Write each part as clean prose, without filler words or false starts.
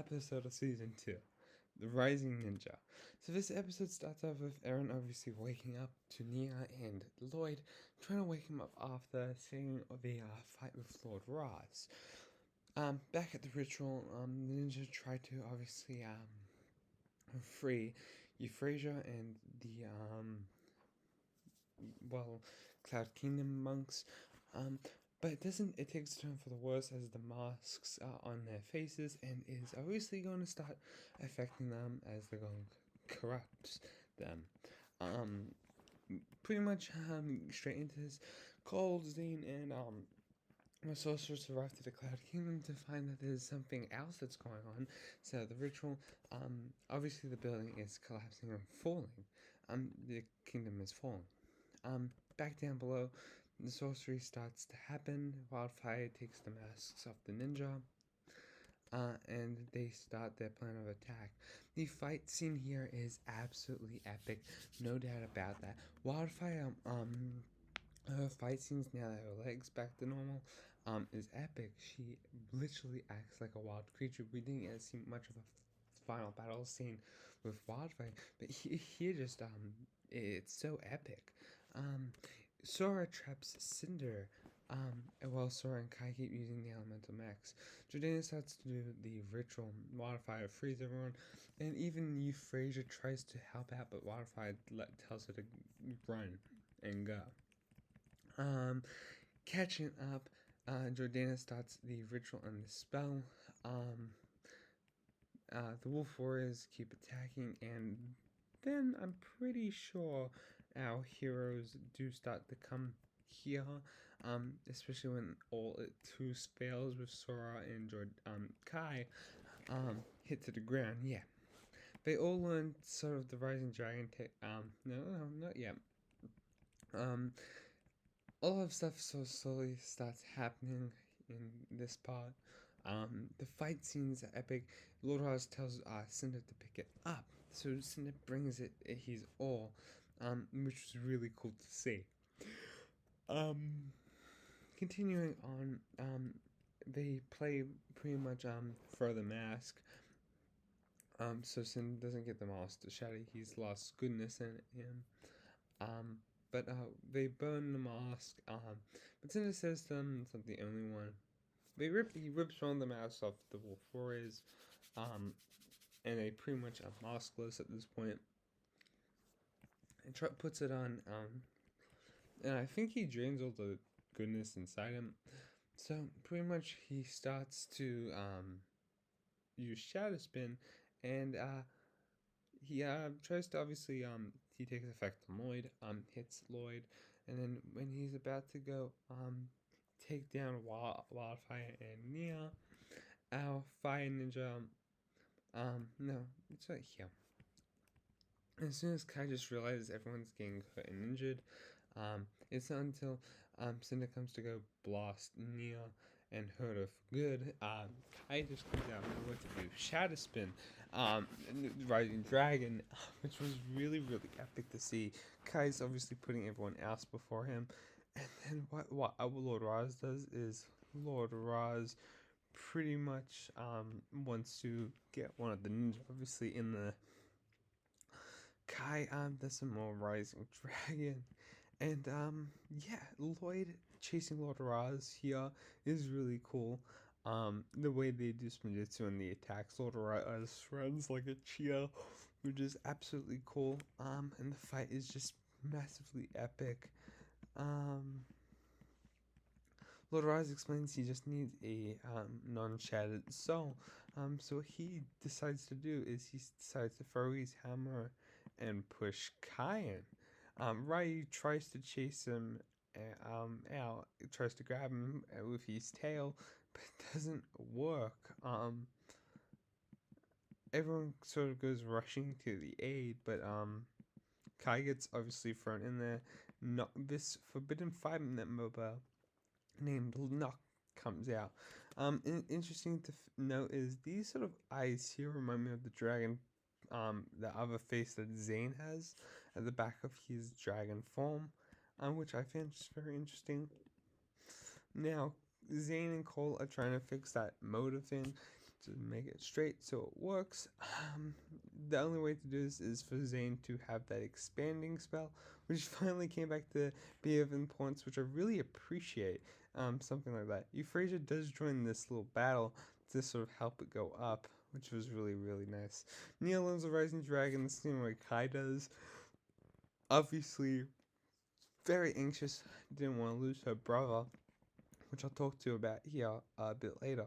episode of season 2, The Rising Ninja. So this episode starts off with Eren obviously waking up to Nia and Lloyd trying to wake him up after seeing the fight with Lord Ross. Back at the ritual, the ninja tried to obviously free Euphrasia and the Cloud Kingdom monks. But it takes a turn for the worse as the masks are on their faces and is obviously going to start affecting them as they're going to corrupt them. Pretty much straight into this, Cole, Zane, and the sorcerers arrive to the Cloud Kingdom to find that there's something else that's going on. So the ritual, obviously the building is collapsing and falling. The kingdom is falling. Back down below, the sorcery starts to happen. Wildfire takes the masks off the ninja, and they start their plan of attack. The fight scene here is absolutely epic, no doubt about that. Wildfire, her fight scenes now that her legs back to normal, is epic. She literally acts like a wild creature. We didn't get to see much of a final battle scene with Wildfire, but here just it's so epic. Sora traps Cinder, while Sora and Kai keep using the Elemental Max. Jordana starts to do the ritual. Wildfire frees everyone, and even Euphrasia tries to help out, but Wildfire tells her to run and go. Catching up, Jordana starts the ritual and the spell. The Wolf Warriors keep attacking, and then I'm pretty sure our heroes do start to come here, especially when all two spells with Sora and Kai hit to the ground. Yeah, they all learn sort of the Rising Dragon no, not yet. All of stuff so slowly starts happening in this part. The fight scenes are epic. Lord Oz tells Cinder to pick it up, so Cinder brings it his all, which was really cool to see. Continuing on, they play pretty much for the mask. So Cinder doesn't get the mask to shatter. He's lost goodness in him. But they burn the mask. But Cinder says to them it's not the only one. He rips one of the masks off the Wolf Warriors, and they pretty much are maskless at this point. And puts it on, and I think he drains all the goodness inside him. So pretty much he starts to use Shadow Spin, and he tries to obviously he takes effect on Lloyd, hits Lloyd, and then when he's about to go take down Wildfire and Nia, our Fire Ninja, no, it's right here. As soon as Kai just realizes everyone's getting hurt and injured, it's not until Cinder comes to go blast Nia and hurt her for good. Kai just comes out and what to do. Shadow Spin, Rising Dragon, which was really, really epic to see. Kai's obviously putting everyone else before him. And then what Lord Raz does is Lord Raz pretty much wants to get one of the ninjas, obviously in the Kai does some more Rising Dragon. And yeah, Lloyd chasing Lord Raz here is really cool. The way they do Spinjitzu and the attacks, Lord Raz runs like a cheer, which is absolutely cool. And the fight is just massively epic. Lord Raz explains he just needs a non-shattered soul. So what he decides to do is he decides to throw his hammer and push Kai in. Ryu tries to chase him out, tries to grab him with his tail, but it doesn't work. Everyone sort of goes rushing to the aid, but Kai gets obviously thrown in there. This Forbidden 5-minute MOBA named Nock comes out. Interesting to note is these sort of eyes here remind me of the dragon, the other face that Zane has at the back of his dragon form, which I find just very interesting. Now, Zane and Cole are trying to fix that motor thing. to make it straight so it works. The only way to do this is for Zane to have that expanding spell, which finally came back to be of importance, which I really appreciate. Something like that. Euphrasia does join this little battle to sort of help it go up, which was really, really nice. Nia learns the Rising Dragon the same way Kai does. Obviously, very anxious, didn't want to lose her brother, which I'll talk to about here a bit later.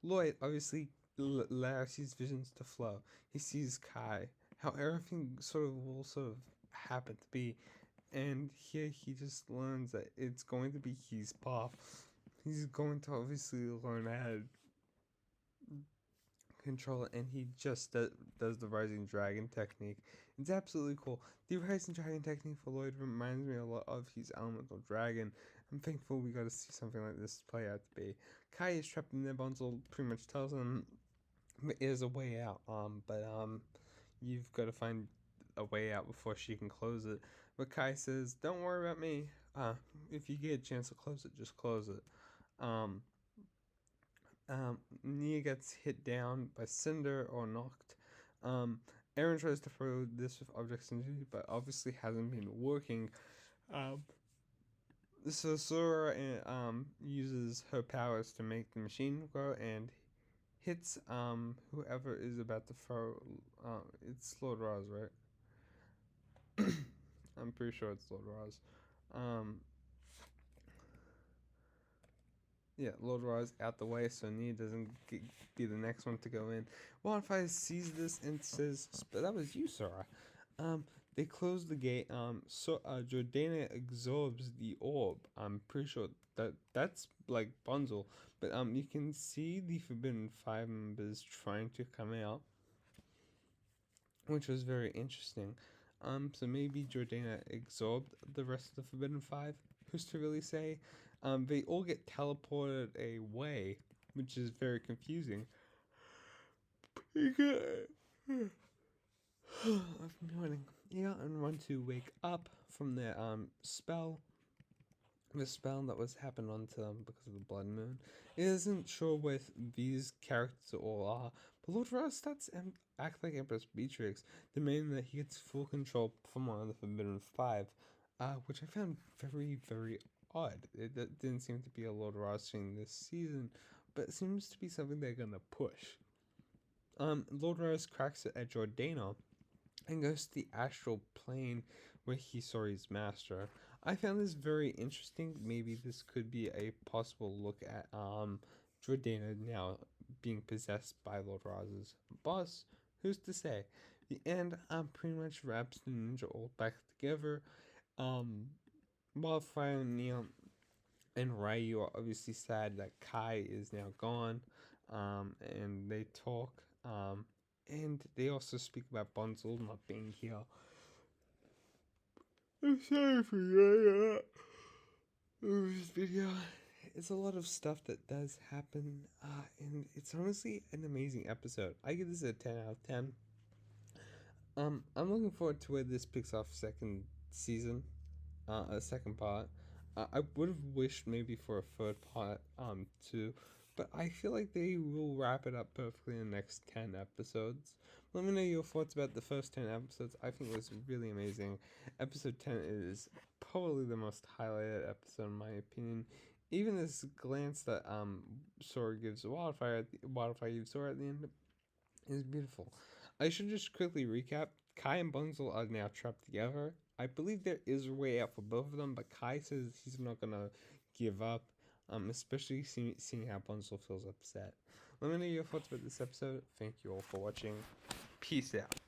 Lloyd obviously allows his visions to flow. He sees Kai, how everything sort of will sort of happen to be, and here he just learns that it's going to be his path. He's going to obviously learn how to control it, and he just does the Rising Dragon technique. It's absolutely cool. The Rising Dragon technique for Lloyd reminds me a lot of his Elemental Dragon. I'm thankful we got to see something like this play out to be. Kai is trapped in there. Bunzel pretty much tells him there's a way out, but you've got to find a way out before she can close it. But Kai says, "Don't worry about me. If you get a chance to close it, just close it." Nia gets hit down by Cinder or knocked. Aaron tries to throw this with objects into it, but obviously hasn't been working. So Sora uses her powers to make the machine grow and hits whoever is about to throw. It's Lord Roz, right? I'm pretty sure it's Lord Roz. Yeah, Lord Roz out the way so Nia doesn't be the next one to go in. Wildfire sees this and says, "But that was you, Sora." They close the gate. Jordana absorbs the orb. I'm pretty sure that's like Bunzel, but you can see the Forbidden Five members trying to come out, which was very interesting. So maybe Jordana absorbed the rest of the Forbidden Five. Who's to really say? They all get teleported away, which is very confusing. I've been yawning. Yeah, and want to wake up from their spell. The spell that was happened onto them because of the blood moon. It isn't sure where these characters all are, but Lord Ross starts and act like Empress Beatrix, demanding that he gets full control from one of the Forbidden Five, which I found very, very odd. It didn't seem to be a Lord Ross thing this season, but it seems to be something they're gonna push. Lord Ross cracks it at Jordana and goes to the astral plane where he saw his master. I found this very interesting. Maybe this could be a possible look at Jordana now being possessed by Lord Roz's boss. Who's to say? The end pretty much wraps the ninja all back together. Wildfire, Neil, and Ryu are obviously sad that Kai is now gone. And they talk. And they also speak about Bunzel not being here. I'm sorry for that. This video. It's a lot of stuff that does happen, and it's honestly an amazing episode. I give this a 10 out of 10. I'm looking forward to where this picks off second season, a second part. I would have wished maybe for a third part, too, but I feel like they will wrap it up perfectly in the next 10 episodes. Let me know your thoughts about the first 10 episodes. I think it was really amazing. Episode 10 is probably the most highlighted episode in my opinion. Even this glance that Sora gives Wildfire gives Sora at the end is beautiful. I should just quickly recap. Kai and Bunzel are now trapped together. I believe there is a way out for both of them, but Kai says he's not gonna give up, especially seeing how Bunzel feels upset. Let me know your thoughts about this episode. Thank you all for watching. Peace out.